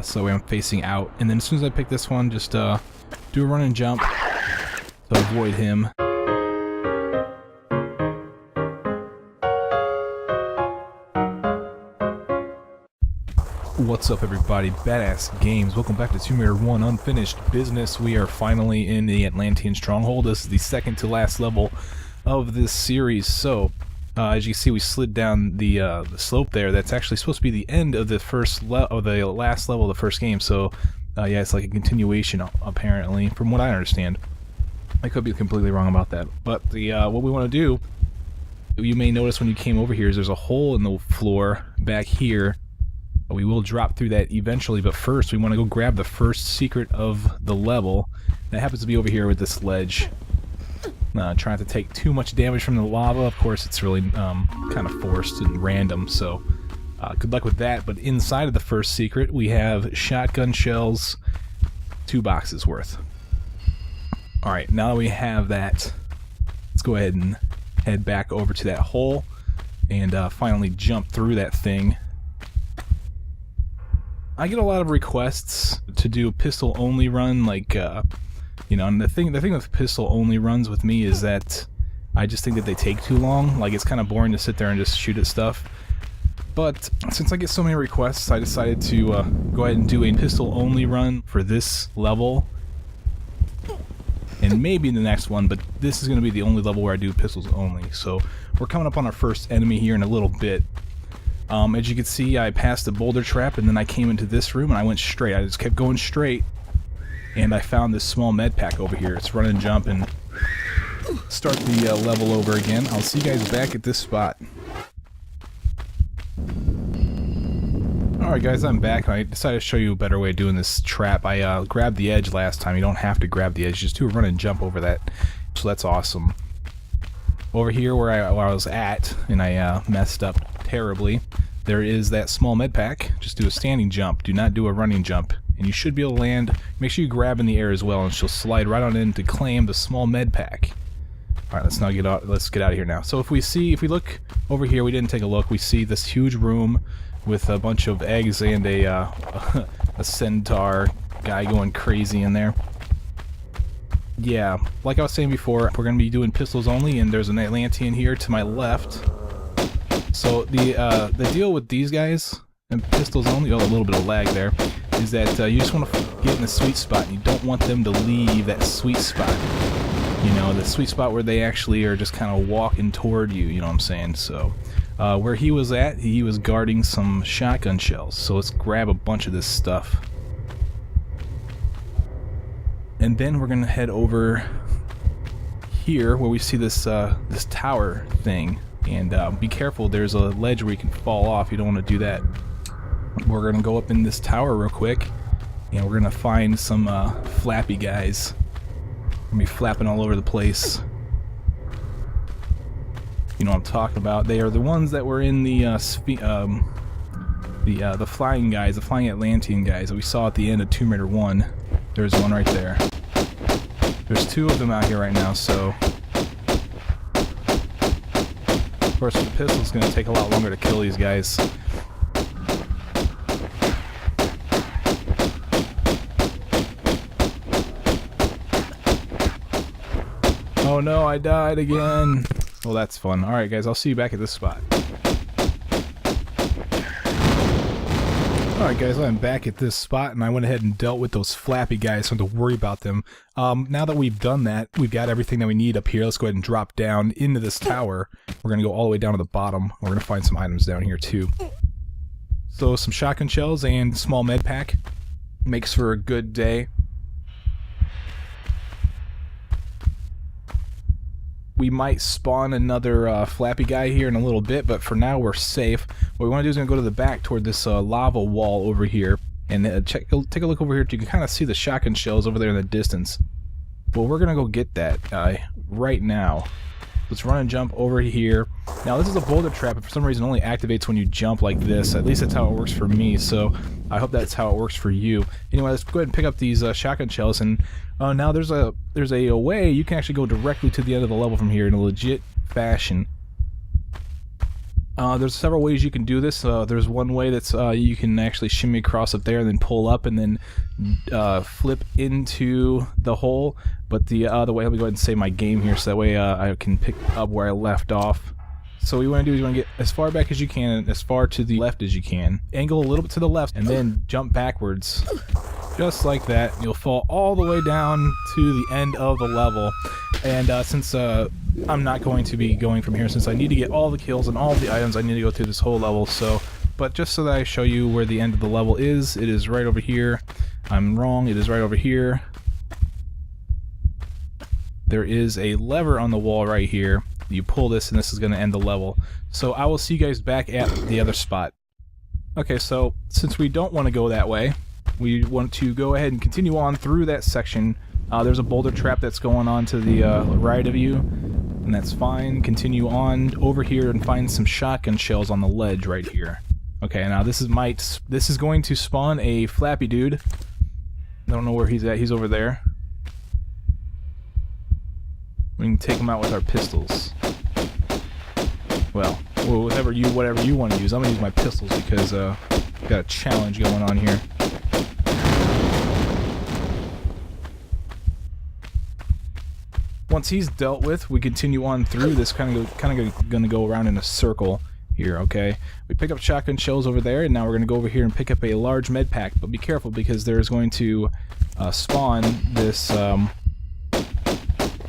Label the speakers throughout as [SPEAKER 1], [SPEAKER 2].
[SPEAKER 1] so I'm facing out. And then as soon as I pick this one, just do a run and jump to avoid him. What's up, everybody? Badass Games. Welcome back to Tomb Raider 1 Unfinished Business. We are finally in the Atlantean Stronghold. This is the second to last level of this series. So, as you can see, we slid down the slope there. That's actually supposed to be the end of the the last level of the first game. So, yeah, it's like a continuation, apparently, from what I understand. I could be completely wrong about that. But the what we want to do, you may notice when you came over here, is there's a hole in the floor back here. We will drop through that eventually, but first we want to go grab the first secret of the level. That happens to be over here with this ledge. Trying to take too much damage from the lava. Of course, it's really kind of forced and random, so good luck with that. But inside of the first secret, we have shotgun shells, 2 boxes worth. Alright, now that we have that, let's go ahead and head back over to that hole and finally jump through that thing. I get a lot of requests to do a pistol-only run, like, you know, and the thing with pistol-only runs with me is that I just think that they take too long. Like, it's kind of boring to sit there and just shoot at stuff. But since I get so many requests, I decided to go ahead and do a pistol-only run for this level. And maybe in the next one, but this is going to be the only level where I do pistols only. So, we're coming up on our first enemy here in a little bit. As you can see, I passed the boulder trap, and then I came into this room, and I went straight. I just kept going straight, and I found this small med pack over here. It's run and jump and start the level over again. I'll see you guys back at this spot. Alright guys, I'm back. I decided to show you a better way of doing this trap. I grabbed the edge last time. You don't have to grab the edge, just do a run and jump over that. So that's awesome. Over here where I was at, and I messed up terribly, there is that small med pack. Just do a standing jump, do not do a running jump, and you should be able to land. Make sure you grab in the air as well, and she'll slide right on in to claim the small med pack. Alright, let's get out of here now. So if we look over here, we didn't take a look, we see this huge room with a bunch of eggs and a centaur guy going crazy in there. Yeah, like I was saying before, we're going to be doing pistols only, and there's an Atlantean here to my left. So the deal with these guys and pistols only, oh, a little bit of lag there, is that you just want to get in the sweet spot, and you don't want them to leave that sweet spot. You know, the sweet spot where they actually are just kind of walking toward you, you know what I'm saying? So, where he was at, he was guarding some shotgun shells. So let's grab a bunch of this stuff. And then we're gonna head over here where we see this this tower thing, and be careful. There's a ledge where you can fall off. You don't want to do that. We're gonna go up in this tower real quick, and we're gonna find some flappy guys. Gonna be flapping all over the place. You know what I'm talking about. They are the ones that were in the flying guys, the flying Atlantean guys that we saw at the end of Tomb Raider 1. There's one right there. There's 2 of them out here right now, so... Of course, the pistol's going to take a lot longer to kill these guys. Oh no, I died again! Well, that's fun. Alright guys, I'll see you back at this spot. Alright guys, I'm back at this spot, and I went ahead and dealt with those flappy guys, so I don't have to worry about them. Now that we've done that, we've got everything that we need up here. Let's go ahead and drop down into this tower. We're going to go all the way down to the bottom. We're going to find some items down here too. So some shotgun shells and small med pack. Makes for a good day. We might spawn another flappy guy here in a little bit, but for now we're safe. What we want to do is go to the back toward this lava wall over here, and take a look over here. You can kind of see the shotgun shells over there in the distance. Well, we're gonna go get that right now. Let's run and jump over here. Now this is a boulder trap, but for some reason it only activates when you jump like this. At least that's how it works for me, so I hope that's how it works for you. Anyway, let's go ahead and pick up these shotgun shells, and now there's a way you can actually go directly to the end of the level from here in a legit fashion. There's several ways you can do this. There's one way that's you can actually shimmy across up there and then pull up and then flip into the hole. But the other way, let me go ahead and save my game here so that way I can pick up where I left off. So what you want to do is you want to get as far back as you can and as far to the left as you can. Angle a little bit to the left and then jump backwards. Just like that. You'll fall all the way down to the end of the level. And since I'm not going to be going from here, since I need to get all the kills and all the items, I need to go through this whole level. But just so that I show you where the end of the level is, it is right over here. I'm wrong, it is right over here. There is a lever on the wall right here. You pull this and this is going to end the level. So I will see you guys back at the other spot. Okay, so since we don't want to go that way, we want to go ahead and continue on through that section. There's a boulder trap that's going on to the right of you, and that's fine. Continue on over here and find some shotgun shells on the ledge right here. Okay, now this is going to spawn a flappy dude. I don't know where he's at. He's over there. We can take him out with our pistols. Well, whatever you want to use. I'm gonna use my pistols because got a challenge going on here. Once he's dealt with, we continue on through this, kind of gonna go around in a circle here. Okay, we pick up shotgun shells over there, and now we're gonna go over here and pick up a large med pack. But be careful because there's going to spawn this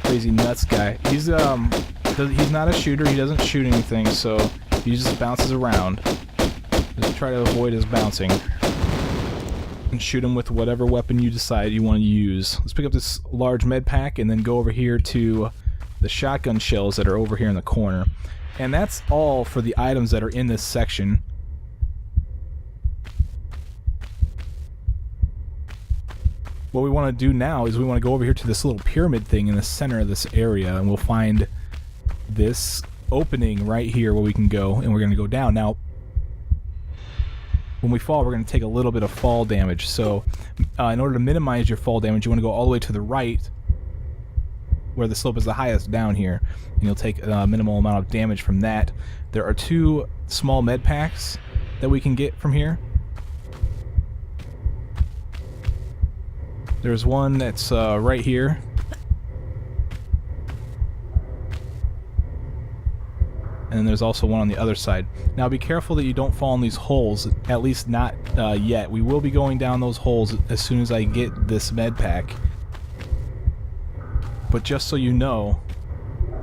[SPEAKER 1] crazy nuts guy. He's not a shooter. He doesn't shoot anything, so he just bounces around. Just try to avoid his bouncing. And shoot him with whatever weapon you decide you want to use. Let's pick up this large med pack and then go over here to the shotgun shells that are over here in the corner. And that's all for the items that are in this section. What we want to do now is we want to go over here to this little pyramid thing in the center of this area, and we'll find this opening right here where we can go, and we're going to go down. Now, when we fall, we're going to take a little bit of fall damage. So in order to minimize your fall damage, you want to go all the way to the right where the slope is the highest down here, and you'll take a minimal amount of damage from that. There are 2 small med packs that we can get from here. There's one that's right here. And then there's also one on the other side. Now be careful that you don't fall in these holes, at least not yet. We will be going down those holes as soon as I get this med pack. But just so you know,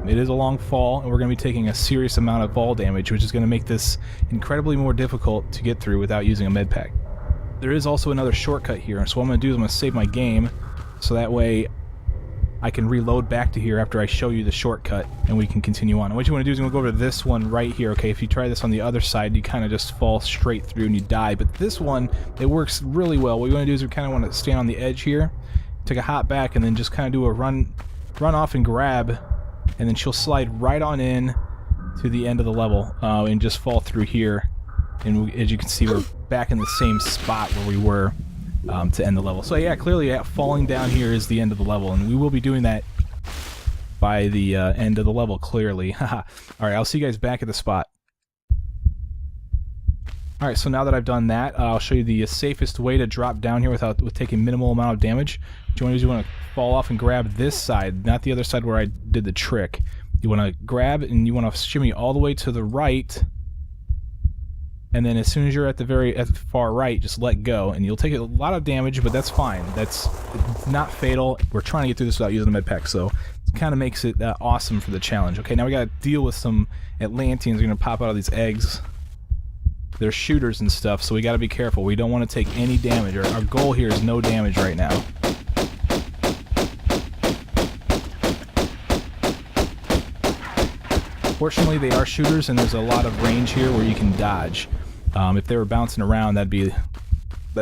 [SPEAKER 1] it is a long fall, and we're going to be taking a serious amount of fall damage, which is going to make this incredibly more difficult to get through without using a med pack. There is also another shortcut here, so what I'm going to do is I'm going to save my game, so that way I can reload back to here after I show you the shortcut, and we can continue on. And what you want to do is you want to go over to this one right here. Okay, if you try this on the other side, you kind of just fall straight through and you die. But this one, it works really well. What we want to do is we kind of want to stand on the edge here, take a hop back, and then just kind of do a run off and grab, and then she'll slide right on in to the end of the level and just fall through here. And as you can see, we're back in the same spot where we were to end the level. So yeah, clearly falling down here is the end of the level, and we will be doing that by the end of the level, clearly. Alright, I'll see you guys back at the spot. Alright, so now that I've done that, I'll show you the safest way to drop down here with taking minimal amount of damage. What you want to do is you want to fall off and grab this side, not the other side where I did the trick. You want to grab and you want to shimmy all the way to the right, and then as soon as you're at the far right, just let go, and you'll take a lot of damage, but that's fine. It's not fatal. We're trying to get through this without using the med pack, so it kind of makes it awesome for the challenge. Okay, now we got to deal with some Atlanteans. They're going to pop out of these eggs. They're shooters and stuff, so we got to be careful. We don't want to take any damage. Our goal here is no damage right now. Fortunately, they are shooters, and there's a lot of range here where you can dodge. If they were bouncing around, that'd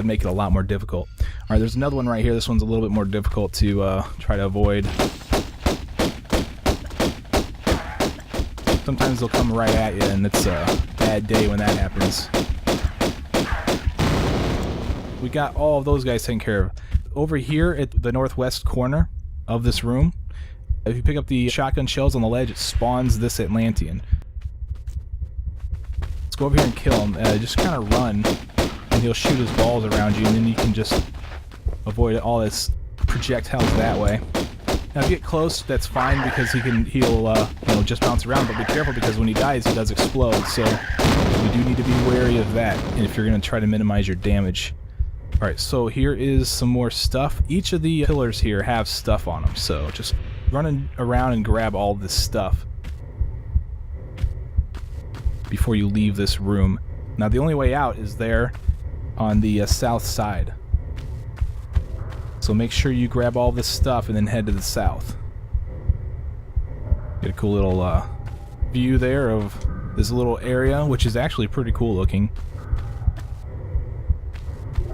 [SPEAKER 1] make it a lot more difficult. All right, there's another one right here. This one's a little bit more difficult to try to avoid. Sometimes they'll come right at you, and it's a bad day when that happens. We got all of those guys taken care of. Over here at the northwest corner of this room, if you pick up the shotgun shells on the ledge, it spawns this Atlantean. go over here and kill him. Just kind of run, and he'll shoot his balls around you, and then you can just avoid all this projectiles that way. Now if you get close, that's fine because he'll you know, just bounce around, but be careful because when he dies, he does explode, so you do need to be wary of that, and if you're going to try to minimize your damage. Alright, so here is some more stuff. Each of the pillars here have stuff on them, so just run around and grab all this stuff before you leave this room. Now the only way out is there on the south side. So make sure you grab all this stuff and then head to the south. Get a cool little view there of this little area, which is actually pretty cool looking.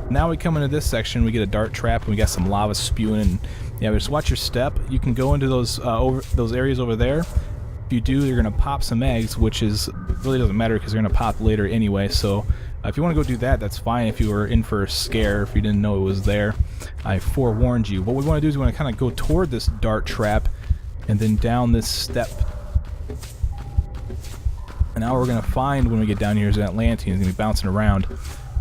[SPEAKER 1] Now we come into this section, we get a dart trap, and we got some lava spewing, and yeah, just watch your step. You can go into those areas over there. If you do, you're gonna pop some eggs, which is really doesn't matter because they're gonna pop later anyway. So if you want to go do that, that's fine. If you were in for a scare, if you didn't know it was there, I forewarned you. What we want to do is we want to kind of go toward this dart trap, and then down this step. And now we're gonna find when we get down here is an Atlantean. He's gonna be bouncing around.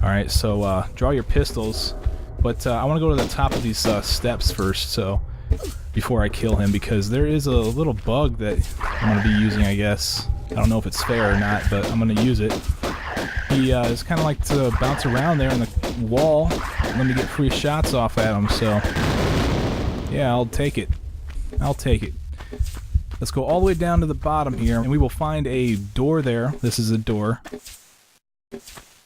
[SPEAKER 1] Alright, so draw your pistols, but I want to go to the top of these steps first, so before I kill him, because there is a little bug that I'm going to be using, I guess. I don't know if it's fair or not, but I'm going to use it. He is kind of like to bounce around there on the wall, and let me get free shots off at him, so yeah, I'll take it. I'll take it. Let's go all the way down to the bottom here, and we will find a door there. This is a door.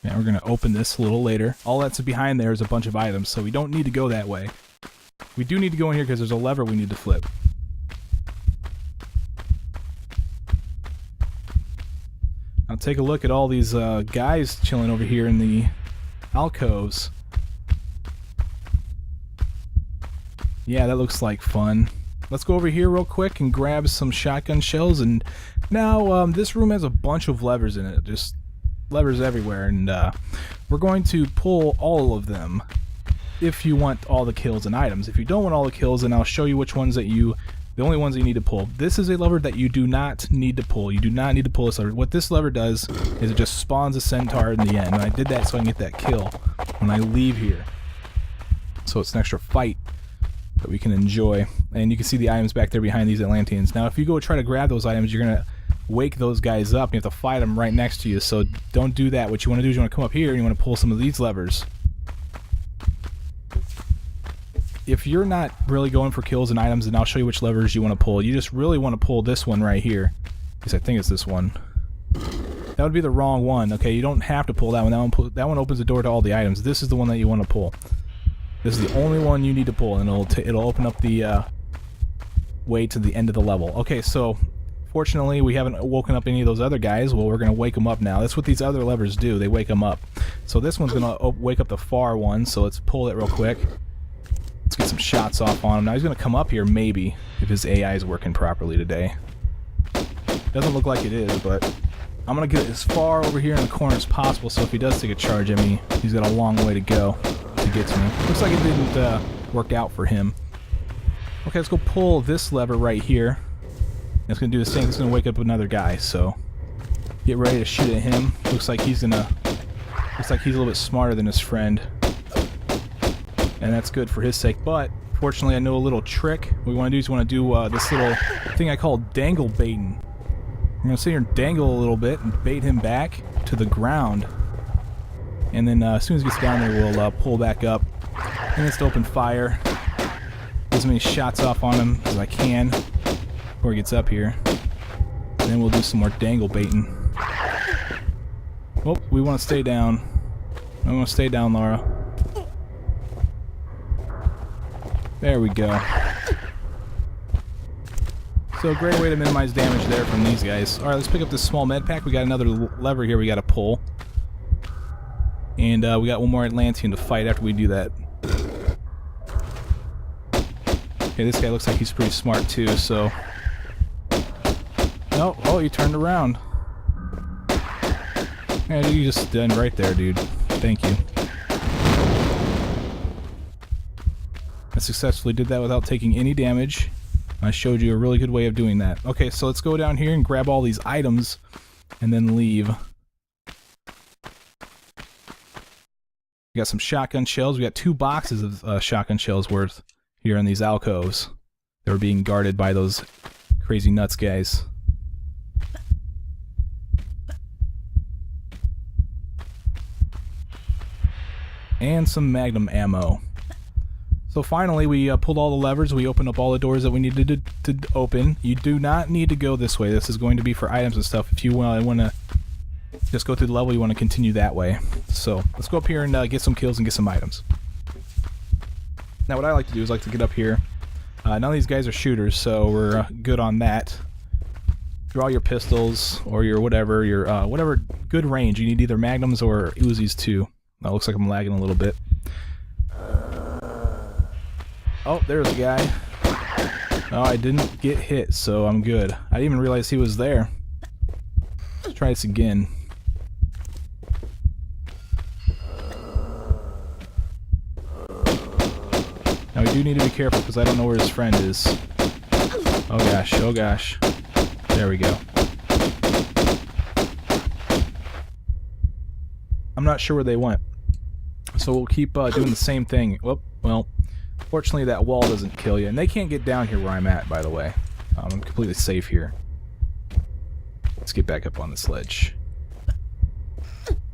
[SPEAKER 1] Yeah, we're going to open this a little later. All that's behind there is a bunch of items, so we don't need to go that way. We do need to go in here because there's a lever we need to flip. Now take a look at all these guys chilling over here in the alcoves. Yeah, that looks like fun. Let's go over here real quick and grab some shotgun shells. And now this room has a bunch of levers in it. Just levers everywhere, and we're going to pull all of them if you want all the kills and items. If you don't want all the kills, then I'll show you which ones that the only ones that you need to pull. This is a lever that you do not need to pull. You do not need to pull this lever. What this lever does is it just spawns a centaur in the end, and I did that so I can get that kill when I leave here. So it's an extra fight that we can enjoy, and you can see the items back there behind these Atlanteans. Now if you go try to grab those items, you're gonna wake those guys up. You have to fight them right next to you, so don't do that. What you want to do is you want to come up here and you want to pull some of these levers. If you're not really going for kills and items, then I'll show you which levers you want to pull. You just really want to pull this one right here, because I think it's this one. That would be the wrong one. Okay, you don't have to pull that one. That one opens the door to all the items. This is the one that you want to pull. This is the only one you need to pull, and it'll open up the way to the end of the level. Okay, so fortunately, we haven't woken up any of those other guys. Well, we're going to wake them up now. That's what these other levers do. They wake them up. So this one's going to wake up the far one, so let's pull it real quick. Let's get some shots off on him. Now he's going to come up here, maybe, if his AI is working properly today. Doesn't look like it is, but I'm going to get as far over here in the corner as possible, so if he does take a charge at me, he's got a long way to go to get to me. Looks like it didn't work out for him. Okay, let's go pull this lever right here. It's going to do the same. It's going to wake up another guy, so get ready to shoot at him. Looks like he's a little bit smarter than his friend, and that's good for his sake. But fortunately, I know a little trick. What we want to do is we want to do this little thing I call dangle baiting. I'm going to sit here and dangle a little bit and bait him back to the ground, and then as soon as he gets down there, we'll pull back up and just open fire. Get as many shots off on him as I can before he gets up here. And then we'll do some more dangle baiting. Oh, we want to stay down. I want to stay down, Lara. There we go. So a great way to minimize damage there from these guys. Alright, let's pick up this small med pack. We got another lever here we got to pull. And we got one more Atlantean to fight after we do that. Okay, this guy looks like he's pretty smart too, so... Oh, you turned around. Yeah, you just done right there, dude. Thank you. I successfully did that without taking any damage. I showed you a really good way of doing that. Okay, so let's go down here and grab all these items and then leave. We got some shotgun shells. We got 2 boxes of shotgun shells worth here in these alcoves. They were being guarded by those crazy nuts guys. And some magnum ammo. So finally we pulled all the levers, we opened up all the doors that we needed to open. You do not need to go this way. This is going to be for items and stuff. If you want to just go through the level, you want to continue that way. So let's go up here and get some kills and get some items. Now what I like to do is like to get up here. None of these guys are shooters, so we're good on that. Draw your pistols or your whatever good range. You need either magnums or Uzis too. That looks like I'm lagging a little bit. Oh, there's a guy. Oh, I didn't get hit, so I'm good. I didn't even realize he was there. Let's try this again. Now we do need to be careful because I don't know where his friend is. Oh gosh, oh gosh. There we go. I'm not sure where they went. So we'll keep doing the same thing. Whoop, well, fortunately that wall doesn't kill you. And they can't get down here where I'm at, by the way. I'm completely safe here. Let's get back up on the sledge.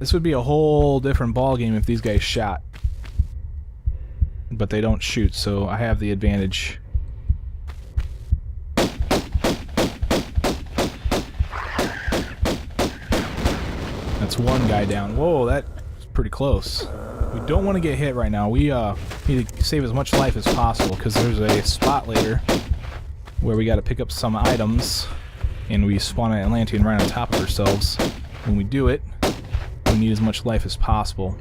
[SPEAKER 1] This would be a whole different ballgame if these guys shot. But they don't shoot, so I have the advantage. That's one guy down. Whoa, that's pretty close. We don't want to get hit right now. We need to save as much life as possible because there's a spot later where we got to pick up some items and we spawn an Atlantean right on top of ourselves. When we do it, we need as much life as possible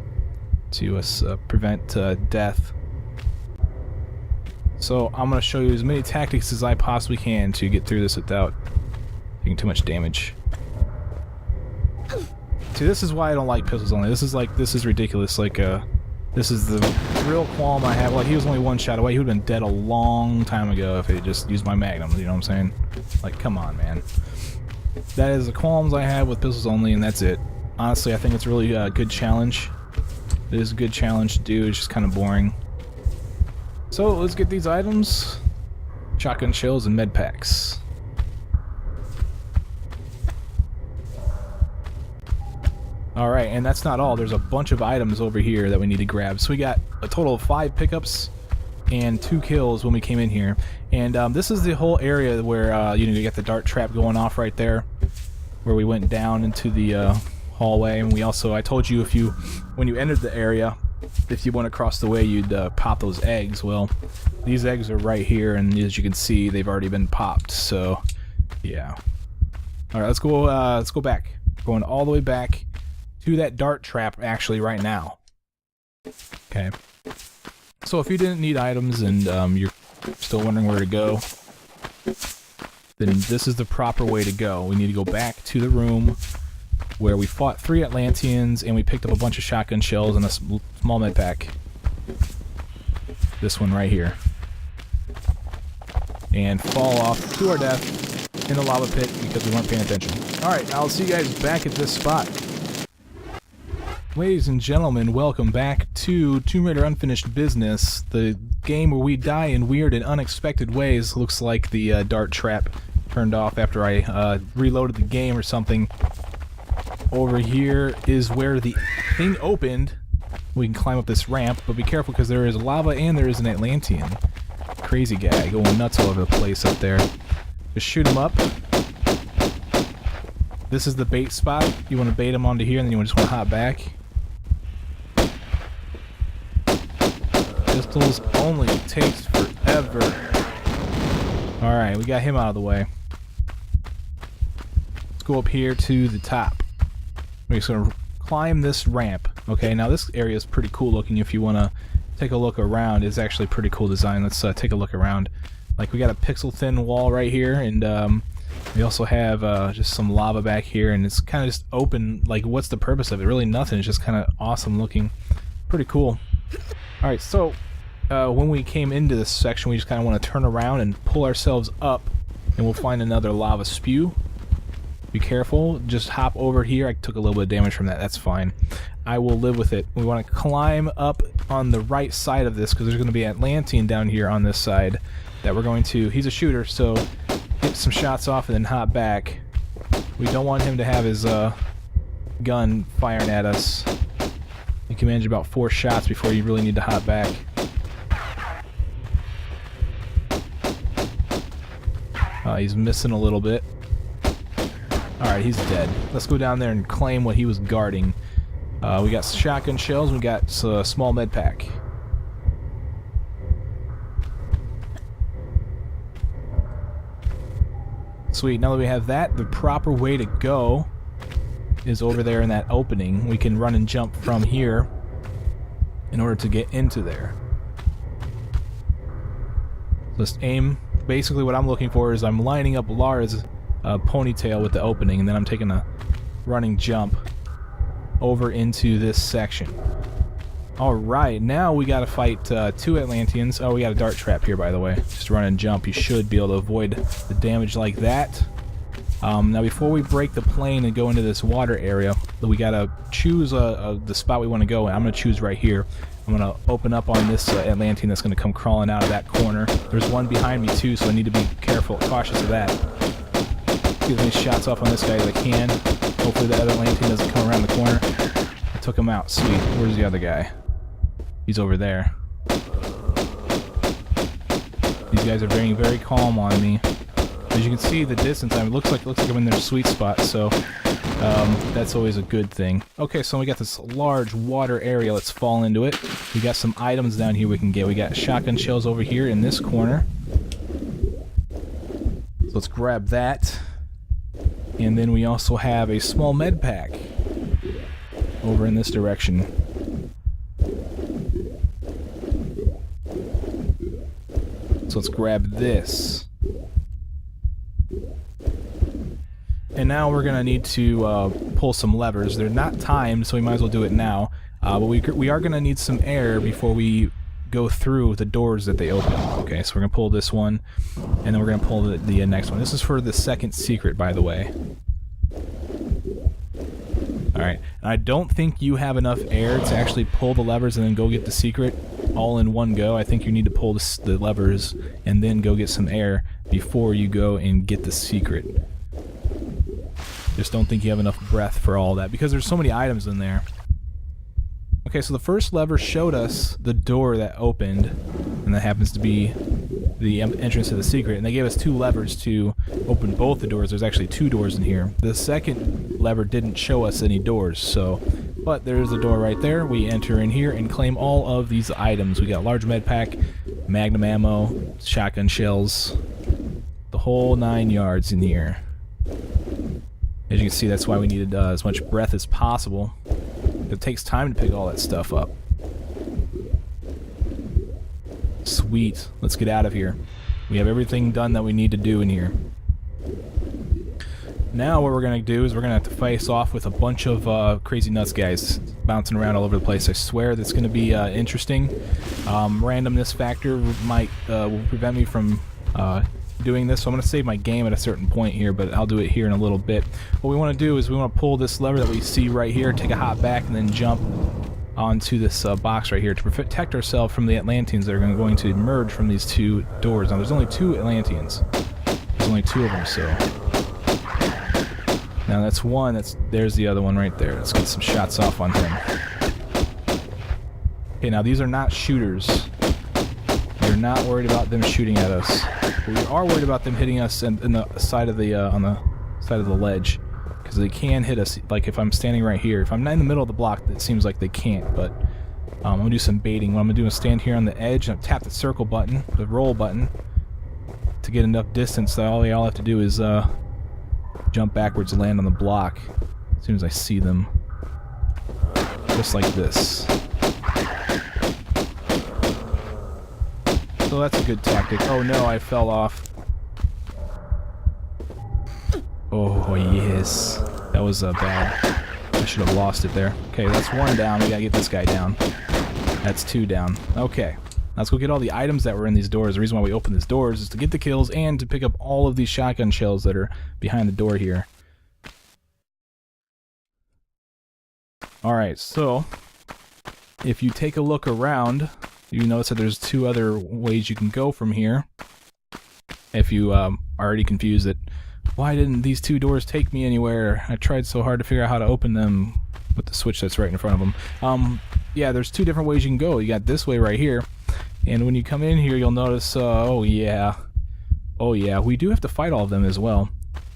[SPEAKER 1] to prevent death. So I'm going to show you as many tactics as I possibly can to get through this without taking too much damage. See, this is why I don't like pistols only. This is ridiculous. Like, this is the real qualm I have. Like, he was only one shot away. He would have been dead a long time ago if he just used my magnum. You know what I'm saying? Like, come on, man. That is the qualms I have with pistols only, and that's it. Honestly, I think it's really a good challenge. It is a good challenge to do. It's just kind of boring. So, let's get these items. Shotgun shells and med packs. Alright, and that's not all. There's a bunch of items over here that we need to grab. So we got a total of 5 pickups and 2 kills when we came in here. And this is the whole area where, you got the dart trap going off right there, where we went down into the hallway. And we also, I told you when you entered the area, if you went across the way, you'd pop those eggs. Well, these eggs are right here, and as you can see, they've already been popped. So, yeah. Alright, let's go back. Going all the way back to that dart trap actually right now. Okay. So if you didn't need items and you're still wondering where to go, then this is the proper way to go. We need to go back to the room where we fought 3 Atlanteans and we picked up a bunch of shotgun shells and a small med pack. This one right here. And fall off to our death in the lava pit because we weren't paying attention. Alright, I'll see you guys back at this spot. Ladies and gentlemen, welcome back to Tomb Raider Unfinished Business, the game where we die in weird and unexpected ways. Looks like the dart trap turned off after I reloaded the game or something. Over here is where the thing opened. We can climb up this ramp, but be careful because there is lava and there is an Atlantean. Crazy guy going nuts all over the place up there. Just shoot him up. This is the bait spot. You want to bait him onto here and then you just want to hop back. Pistols only takes forever. Alright, we got him out of the way. Let's go up here to the top. We're just going to climb this ramp. Okay, now this area is pretty cool looking if you want to take a look around. It's actually pretty cool design. Let's take a look around. Like, we got a pixel thin wall right here, and we also have just some lava back here, and it's kind of just open. Like, what's the purpose of it? Really nothing. It's just kind of awesome looking. Pretty cool. Alright, so when we came into this section, we just kind of want to turn around and pull ourselves up, and we'll find another lava spew. Be careful. Just hop over here. I took a little bit of damage from that. That's fine. I will live with it. We want to climb up on the right side of this because there's going to be Atlantean down here on this side that we're going to... He's a shooter, so get some shots off and then hop back. We don't want him to have his gun firing at us. You can manage about 4 shots before you really need to hop back. He's missing a little bit. Alright, he's dead. Let's go down there and claim what he was guarding. We got shotgun shells, we got a small med pack. Sweet, now that we have that, the proper way to go is over there in that opening. We can run and jump from here in order to get into there. Just aim. Basically what I'm looking for is I'm lining up Lara's ponytail with the opening, and then I'm taking a running jump over into this section. Alright, now we gotta fight 2 Atlanteans. Oh, we got a dart trap here, by the way. Just run and jump. You should be able to avoid the damage like that. Now before we break the plane and go into this water area, we gotta choose the spot we want to go in. I'm gonna choose right here. I'm gonna open up on this Atlantean that's gonna come crawling out of that corner. There's one behind me too, so I need to be careful, cautious of that. Get as many shots off on this guy as I can. Hopefully the other Atlantean doesn't come around the corner. I took him out. Sweet. Where's the other guy? He's over there. These guys are very, very calm on me. As you can see, the distance, it looks like I'm in their sweet spot, so that's always a good thing. Okay, so we got this large water area. Let's fall into it. We got some items down here we can get. We got shotgun shells over here in this corner. So let's grab that. And then we also have a small med pack over in this direction. So let's grab this. And now we're going to need to pull some levers. They're not timed, so we might as well do it now. But we are going to need some air before we go through the doors that they open. Okay, so we're going to pull this one, and then we're going to pull the next one. This is for the second secret, by the way. Alright, I don't think you have enough air to actually pull the levers and then go get the secret all in one go. I think you need to pull the levers and then go get some air before you go and get the secret. Just don't think you have enough breath for all that, because there's so many items in there. Okay, so the first lever showed us the door that opened, and that happens to be the entrance to the secret, and they gave us 2 levers to open both the doors. There's actually 2 doors in here. The second lever didn't show us any doors, so... But there's a door right there. We enter in here and claim all of these items. We got large med pack, magnum ammo, shotgun shells, the whole 9 yards in here. As you can see, that's why we needed as much breath as possible. It takes time to pick all that stuff up. Sweet. Let's get out of here. We have everything done that we need to do in here. Now what we're going to do is we're going to have to face off with a bunch of crazy nuts guys bouncing around all over the place. I swear that's going to be interesting. Randomness factor might will prevent me from doing this, so I'm going to save my game at a certain point here, but I'll do it here in a little bit. What we want to do is we want to pull this lever that we see right here, take a hop back, and then jump onto this box right here to protect ourselves from the Atlanteans that are going to emerge from these 2 doors. Now there's only 2 Atlanteans. There's only 2 of them, so... Now that's one, there's the other one right there. Let's get some shots off on him. Okay, now these are not shooters. We're not worried about them shooting at us. But we are worried about them hitting us in the side of the on the side of the ledge, because they can hit us. Like if I'm standing right here, if I'm not in the middle of the block, it seems like they can't. But I'm gonna do some baiting. What I'm gonna do is stand here on the edge and tap the circle button, the roll button, to get enough distance that all y'all have to do is jump backwards and land on the block as soon as I see them, just like this. So that's a good tactic. Oh no, I fell off. Oh yes, that was bad. I should have lost it there. Okay, that's 1 down. We gotta get this guy down. That's 2 down. Okay, let's go get all the items that were in these doors. The reason why we opened these doors is to get the kills and to pick up all of these shotgun shells that are behind the door here. Alright, so if you take a look around, you notice that there's 2 other ways you can go from here. If you are already confused that, why didn't these 2 doors take me anywhere? I tried so hard to figure out how to open them with the switch that's right in front of them. Yeah, there's 2 different ways you can go. You got this way right here, and when you come in here, you'll notice, oh yeah, we do have to fight all of them as well.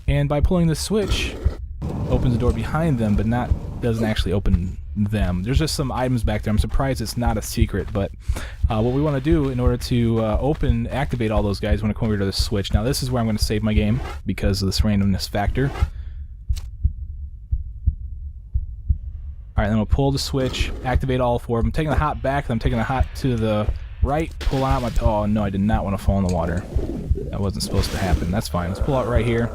[SPEAKER 1] And by pulling the switch, opens the door behind them, but doesn't actually open them. There's just some items back there. I'm surprised it's not a secret, but what we want to do in order to activate all those guys, we want to come over to the switch. Now this is where I'm going to save my game because of this randomness factor. Alright, then we'll pull the switch, activate all 4 of them. I'm taking the hot back, then I'm taking the hot to the right, pull out my... Oh no, I did not want to fall in the water. That wasn't supposed to happen. That's fine. Let's pull out right here.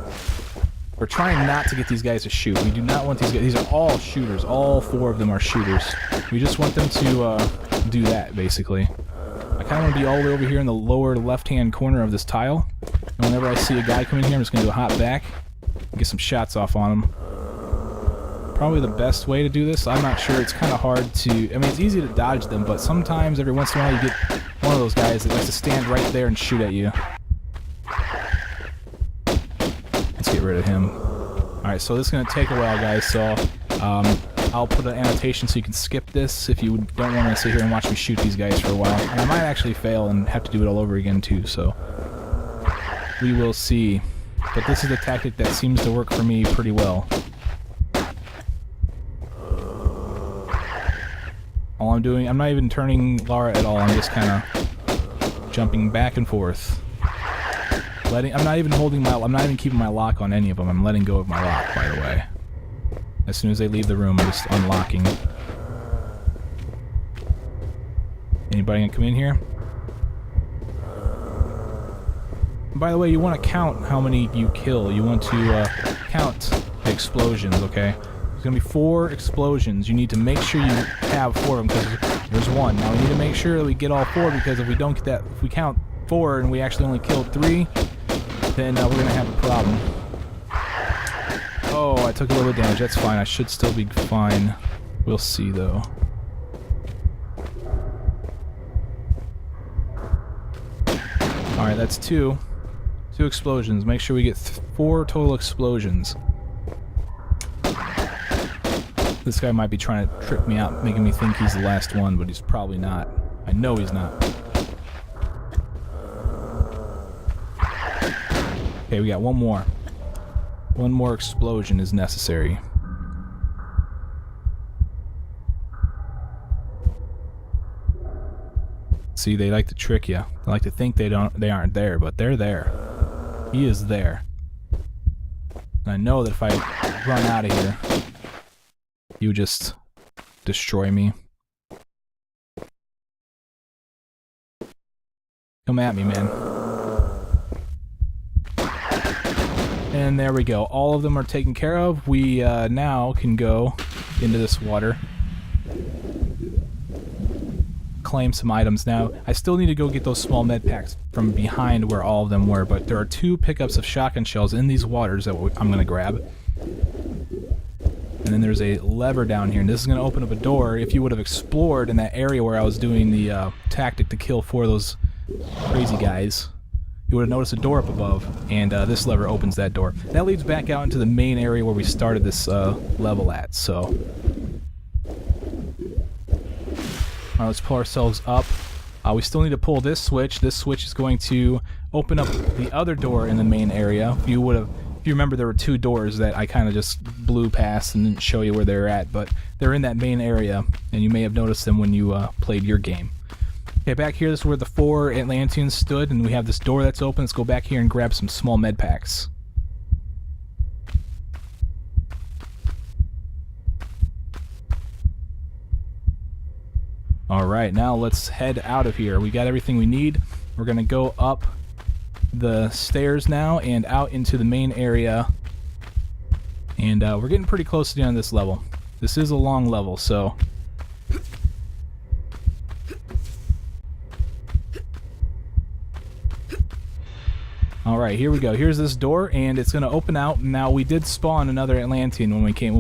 [SPEAKER 1] We're trying not to get these guys to shoot. We do not want these guys... These are all shooters. All 4 of them are shooters. We just want them to do that, basically. I kind of want to be all the way over here in the lower left-hand corner of this tile. And whenever I see a guy coming here, I'm just going to do a hop back and get some shots off on him. Probably the best way to do this. I'm not sure. It's kind of hard to... I mean, it's easy to dodge them, but sometimes, every once in a while, you get one of those guys that likes to stand right there and shoot at you. Let's get rid of him. Alright, so this is going to take a while, guys, so I'll put an annotation so you can skip this if you don't want to sit here and watch me shoot these guys for a while. And I might actually fail and have to do it all over again, too, so we will see. But this is a tactic that seems to work for me pretty well. All I'm doing, I'm not even turning Lara at all, I'm just kind of jumping back and forth. I'm not even keeping my lock on any of them, I'm letting go of my lock, by the way. As soon as they leave the room, I'm just unlocking. Anybody gonna come in here? By the way, you want to count how many you kill. You want to count the explosions, okay? There's gonna be 4 explosions. You need to make sure you have 4 of them, because there's 1. Now we need to make sure that we get all 4, because if we don't get that, if we count 4 and we actually only killed 3, then we're gonna have a problem. Oh, I took a little bit of damage. That's fine. I should still be fine. We'll see, though. Alright, that's 2. 2 explosions. Make sure we get 4 total explosions. This guy might be trying to trick me out, making me think he's the last one, but he's probably not. I know he's not. Okay, we got 1 more. 1 more explosion is necessary. See, they like to trick you. They like to think they aren't there, but they're there. He is there. And I know that if I run out of here, you just destroy me. Come at me, man. And there we go. All of them are taken care of. We now can go into this water. Claim some items. Now, I still need to go get those small med packs from behind where all of them were, but there are 2 pickups of shotgun shells in these waters that I'm going to grab. And then there's a lever down here, and this is going to open up a door. If you would have explored in that area where I was doing the tactic to kill 4 of those crazy guys, you would have noticed a door up above, and this lever opens that door. That leads back out into the main area where we started this level at, so... Alright, let's pull ourselves up. We still need to pull this switch. This switch is going to open up the other door in the main area. If you remember, there were 2 doors that I kind of just blew past and didn't show you where they're at, but they're in that main area, and you may have noticed them when you played your game. Okay, back here, this is where the 4 Atlanteans stood, and we have this door that's open. Let's go back here and grab some small med packs. Alright, now let's head out of here. We got everything we need. We're going to go up the stairs now and out into the main area. And we're getting pretty close to the end of this level. This is a long level, so... Alright, here we go. Here's this door, and it's going to open out. Now, we did spawn another Atlantean when we came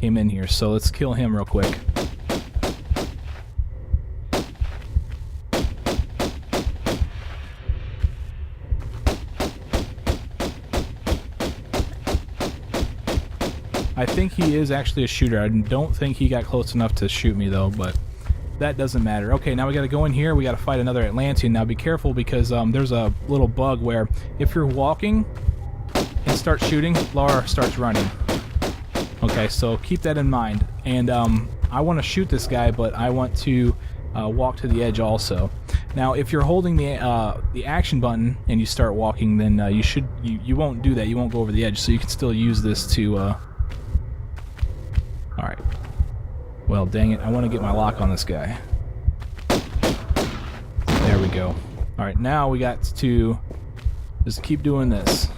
[SPEAKER 1] came in here. So let's kill him real quick. I think he is actually a shooter. I don't think he got close enough to shoot me though, but that doesn't matter. Okay, now we gotta go in here. We gotta fight another Atlantean. Now be careful because there's a little bug where if you're walking and start shooting, Lara starts running. Okay, so keep that in mind. And I want to shoot this guy, but I want to walk to the edge also. Now, if you're holding the action button and you start walking, then you won't do that. You won't go over the edge, so you can still use this to. All right. Well, dang it! I want to get my lock on this guy. There we go. All right, now we got to just keep doing this.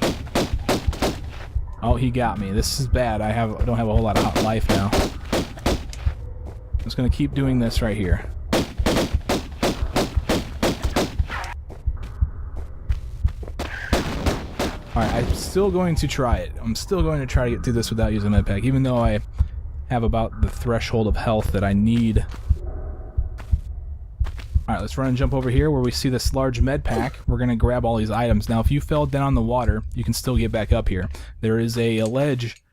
[SPEAKER 1] Oh, he got me. This is bad. I don't have a whole lot of life now. I'm just gonna keep doing this right here. Alright, I'm still going to try it. I'm still going to try to get through this without using a med pack, even though I have about the threshold of health that I need. Alright, let's run and jump over here where we see this large med pack. We're going to grab all these items. Now, if you fell down in the water, you can still get back up here. There is a ledge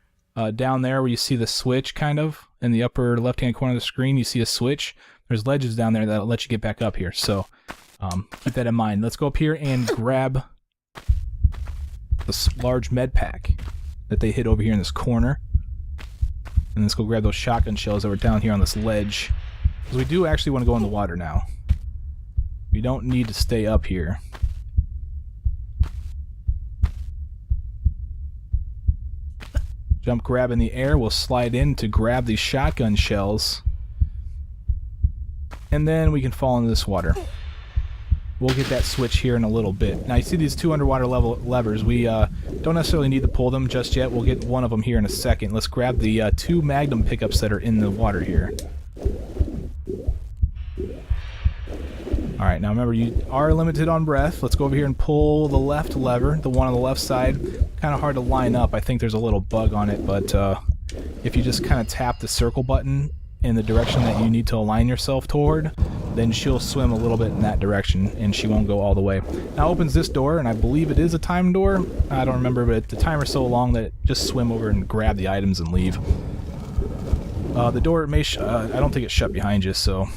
[SPEAKER 1] down there where you see the switch, kind of. In the upper left-hand corner of the screen, you see a switch. There's ledges down there that'll let you get back up here. So, keep that in mind. Let's go up here and grab this large med pack that they hid over here in this corner. And let's go grab those shotgun shells that were down here on this ledge. Because we do actually want to go in the water now. We don't need to stay up here. Jump grab in the air. We'll slide in to grab these shotgun shells. And then we can fall into this water. We'll get that switch here in a little bit. Now you see these two underwater levers. We don't necessarily need to pull them just yet. We'll get one of them here in a second. Let's grab the two Magnum pickups that are in the water here. Alright, now remember you are limited on breath. Let's go over here and pull the left lever, the one on the left side. Kind of hard to line up. I think there's a little bug on it, but if you just kind of tap the circle button in the direction that you need to align yourself toward, then she'll swim a little bit in that direction and she won't go all the way. Now opens this door, and I believe it is a time door. I don't remember, but the timer's so long that just swim over and grab the items and leave. The door may I don't think it's shut behind you, so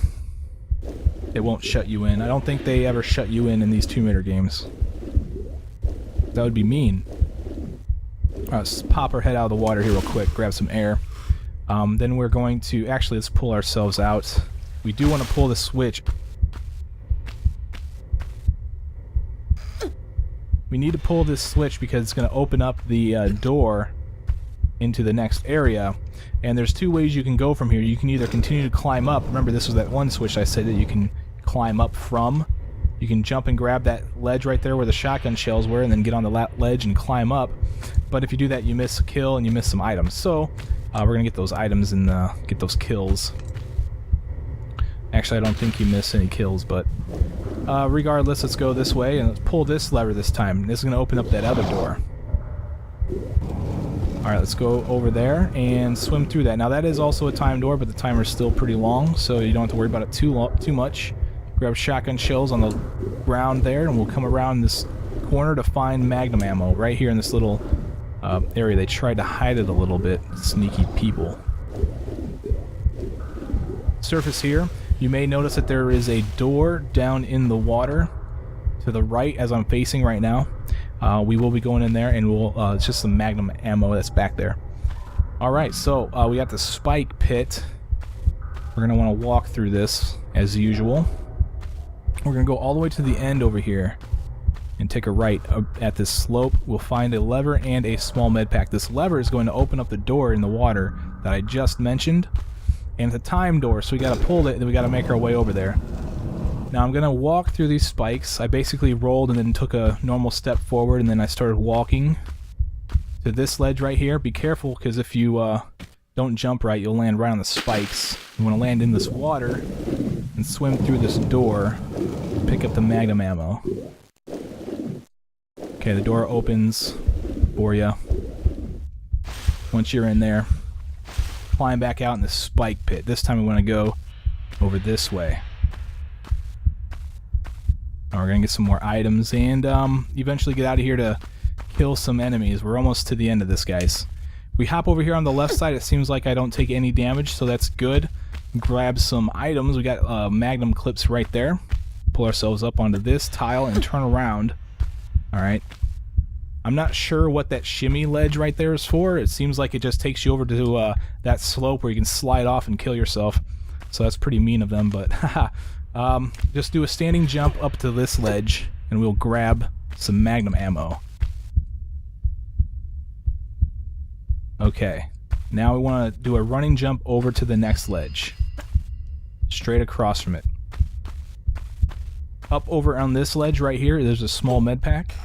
[SPEAKER 1] it won't shut you in. I don't think they ever shut you in these Tomb Raider games. That would be mean. Alright, let's pop our head out of the water here real quick, grab some air. Then we're going to, actually let's pull ourselves out. We do want to pull the switch. We need to pull this switch because it's going to open up the door into the next area. And there's two ways you can go from here. You can either continue to climb up. Remember, this was that one switch I said that you can climb up from. You can jump and grab that ledge right there where the shotgun shells were and then get on the ledge and climb up. But if you do that, you miss a kill and you miss some items. So we're going to get those items and get those kills. Actually, I don't think you miss any kills, but regardless, let's go this way and let's pull this lever this time. This is going to open up that other door. Alright, let's go over there and swim through that. Now that is also a time door, but the timer's still pretty long, so you don't have to worry about it too much. Grab shotgun shells on the ground there, and we'll come around this corner to find Magnum ammo right here in this little area. They tried to hide it a little bit, sneaky people. Surface here. You may notice that there is a door down in the water to the right as I'm facing right now. We will be going in there, and we'll it's just some Magnum ammo that's back there. Alright, so we got the spike pit. We're going to want to walk through this as usual. We're going to go all the way to the end over here and take a right at this slope. We'll find a lever and a small med pack. This lever is going to open up the door in the water that I just mentioned. And it's a time door, so we got to pull it, and then we got to make our way over there. Now I'm going to walk through these spikes. I basically rolled and then took a normal step forward, and then I started walking to this ledge right here. Be careful, because if you don't jump right, you'll land right on the spikes. You want to land in this water and swim through this door and pick up the Magnum ammo. Okay, the door opens for you once you're in there. climb back out in the spike pit. This time we want to go over this way. Now we're going to get some more items and eventually get out of here to kill some enemies. We're almost to the end of this, guys. We hop over here on the left side. It seems like I don't take any damage, so that's good. Grab some items. We got magnum clips right there. Pull ourselves up onto this tile and turn around. Alright. I'm not sure what that shimmy ledge right there is for. It seems like it just takes you over to that slope where you can slide off and kill yourself. So that's pretty mean of them, but haha. Just do a standing jump up to this ledge and we'll grab some magnum ammo. Okay, now we want to do a running jump over to the next ledge. Straight across from it. Up over on this ledge right here, there's a small med pack.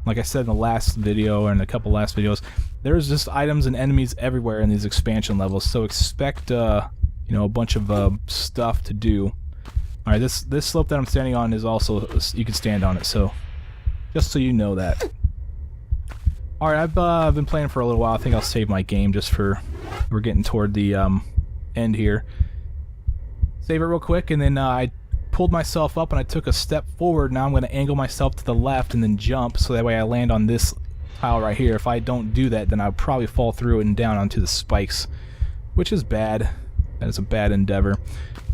[SPEAKER 1] Like I said in the last video, and a couple last videos, there's just items and enemies everywhere in these expansion levels, so expect, you know, a bunch of stuff to do. Alright, this slope that I'm standing on is also, you can stand on it, so just so you know that. Alright, I've been playing for a little while. I think I'll save my game just for, we're getting toward the end here. Save it real quick, and then I pulled myself up and I took a step forward. Now I'm going to angle myself to the left and then jump, so that way I land on this tile right here. If I don't do that, then I'll probably fall through and down onto the spikes, which is bad. That is a bad endeavor.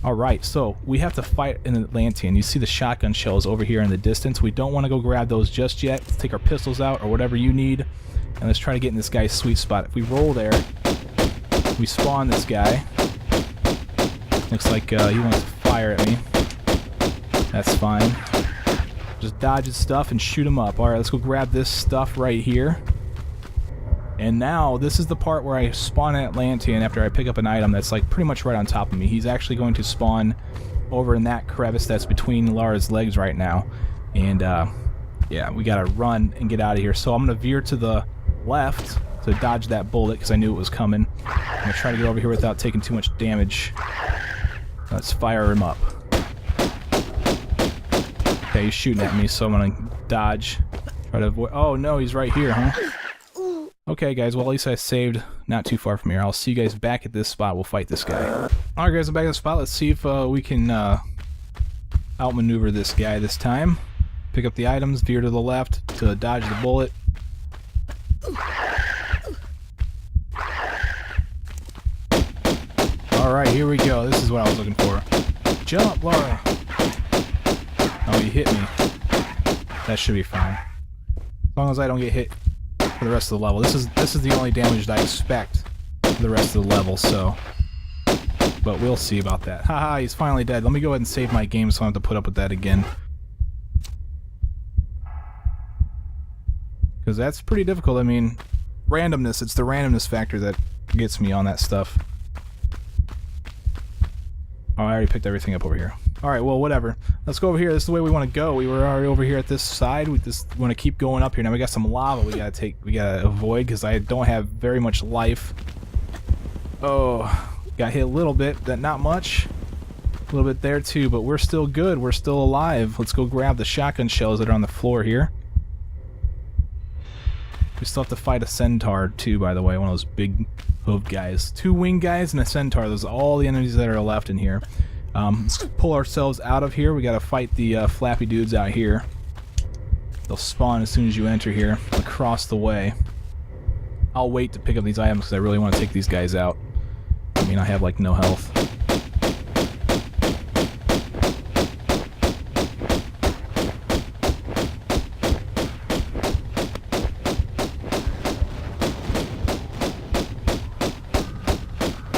[SPEAKER 1] Alright, so we have to fight an Atlantean. You see the shotgun shells over here in the distance. We don't want to go grab those just yet. Let's take our pistols out or whatever you need, and let's try to get in this guy's sweet spot. If we roll there, we spawn this guy. Looks like he wants to fire at me. That's fine. Just dodge his stuff and shoot him up. Alright, let's go grab this stuff right here. And now, this is the part where I spawn an Atlantean after I pick up an item that's like pretty much right on top of me. He's actually going to spawn over in that crevice that's between Lara's legs right now. And yeah, we gotta run and get out of here. So I'm gonna veer to the left to dodge that bullet because I knew it was coming. I'm gonna try to get over here without taking too much damage. Let's fire him up. Okay, he's shooting at me, so I'm gonna dodge. Try to avoid. Oh no, he's right here, huh? Okay, guys, well, at least I saved not too far from here. I'll see you guys back at this spot. We'll fight this guy. Alright, guys, I'm back at the spot. Let's see if we can outmaneuver this guy this time. Pick up the items, veer to the left to dodge the bullet. Alright, here we go. This is what I was looking for. Jump, Lara! Oh, you hit me. That should be fine. As long as I don't get hit for the rest of the level. This is the only damage that I expect for the rest of the level, so... But we'll see about that. Haha, he's finally dead. Let me go ahead and save my game so I don't have to put up with that again. Because that's pretty difficult. I mean, randomness, it's the randomness factor that gets me on that stuff. Oh, I already picked everything up over here. Alright, well, whatever. Let's go over here. This is the way we want to go. We were already over here at this side. We just want to keep going up here. Now we got some lava we gotta avoid because I don't have very much life. Oh, got hit a little bit, but not much. A little bit there too, but we're still good. We're still alive. Let's go grab the shotgun shells that are on the floor here. We still have to fight a centaur too, by the way, one of those big hooved guys. 2 winged guys and a centaur. Those are all the enemies that are left in here. Let's pull ourselves out of here. We gotta fight the flappy dudes out here. They'll spawn as soon as you enter here, across the way. I'll wait to pick up these items because I really want to take these guys out. I mean, I have like no health.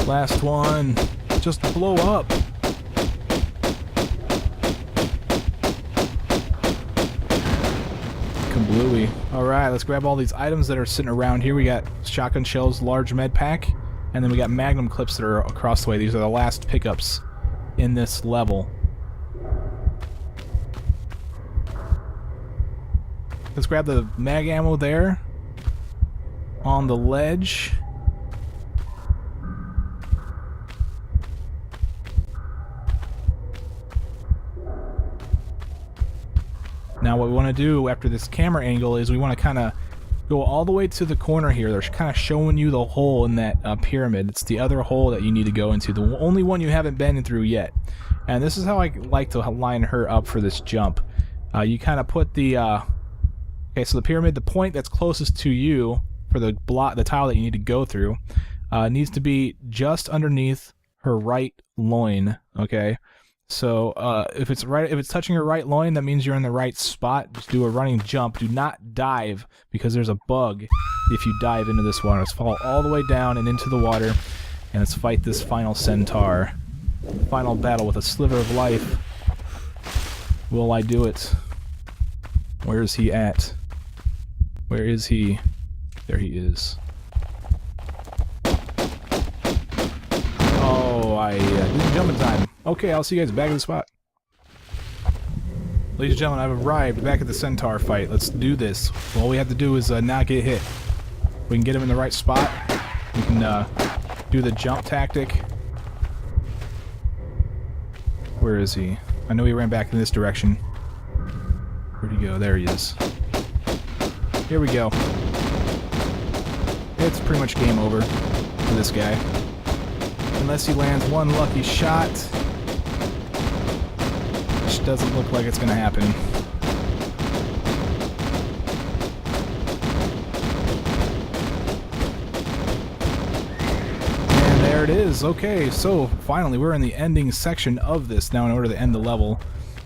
[SPEAKER 1] Last one. Just blow up. Kablooey. Alright, let's grab all these items that are sitting around here. We got shotgun shells, large med pack, and then we got magnum clips that are across the way. These are the last pickups in this level. Let's grab the mag ammo there on the ledge. Now what we want to do after this camera angle is we want to kind of Go all the way to the corner here. They're kind of showing you the hole in that pyramid. It's the other hole that you need to go into. The only one you haven't been through yet. And this is how I like to line her up for this jump. You kind of put the... okay, so the pyramid, the point that's closest to you for the tile that you need to go through, needs to be just underneath her right loin, okay? So if it's touching her right loin, that means you're in the right spot. Just do a running jump. Do not dive, because there's a bug if you dive into this water. Let's fall all the way down and into the water, and let's fight this final centaur. Final battle with a sliver of life. Will I do it? Where is he at? Where is he? There he is. Oh, didn't jump in time. Okay, I'll see you guys back at the spot. Ladies and gentlemen, I've arrived back at the centaur fight. Let's do this. All we have to do is not get hit. We can get him in the right spot. We can do the jump tactic. Where is he? I know he ran back in this direction. Where'd he go? There he is. Here we go. It's pretty much game over for this guy. Unless he lands one lucky shot. Which doesn't look like it's going to happen. And there it is. Okay, so finally we're in the ending section of this now in order to end the level.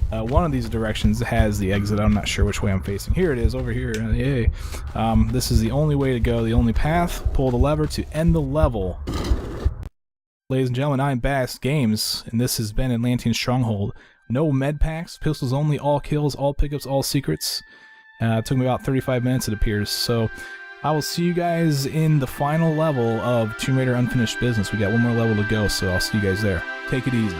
[SPEAKER 1] One of these directions has the exit. I'm not sure which way I'm facing. Here it is, over here. Yay. This is the only way to go, the only path. Pull the lever to end the level. Ladies and gentlemen, I'm Bass Games, and this has been Atlantean Stronghold. No med packs, pistols only, all kills, all pickups, all secrets. It took me about 35 minutes, it appears. So I will see you guys in the final level of Tomb Raider Unfinished Business. We got one more level to go, so I'll see you guys there. Take it easy.